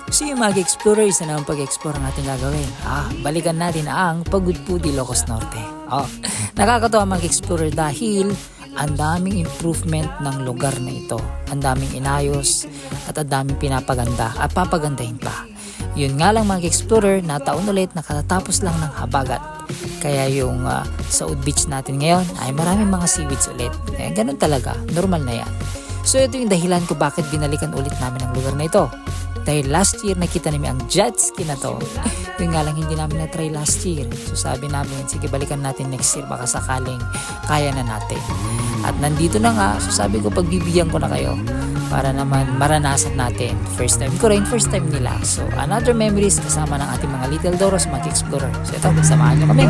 So yung mga explorer, isa naman pag-explore ang ating gagawin. Balikan natin ang Pagudpud, Ilocos Norte. Nakakatawa mag-explorer dahil ang daming improvement ng lugar na ito. Ang daming inayos at ang daming pinapaganda at papagandahin pa. Yun nga lang mga explorer, na taon ulit nakatatapos lang ng habagat. Kaya yung Saud Beach natin ngayon ay maraming mga seaweeds ulit. Ganun talaga, normal na yan. So ito yung dahilan ko bakit binalikan ulit namin ang lugar na ito. Dahil last year nakita namin ang jet ski na to. Yung nga lang hindi namin na-try last year. So sabi namin, sige balikan natin next year, baka sakaling kaya na natin. At nandito na nga, so sabi ko pagbibigyan ko na kayo para naman maranasan natin. First time ko rin, first time nila. So another memories kasama ng ating mga little Doros mag-explorer. So ito, samahan nyo kami.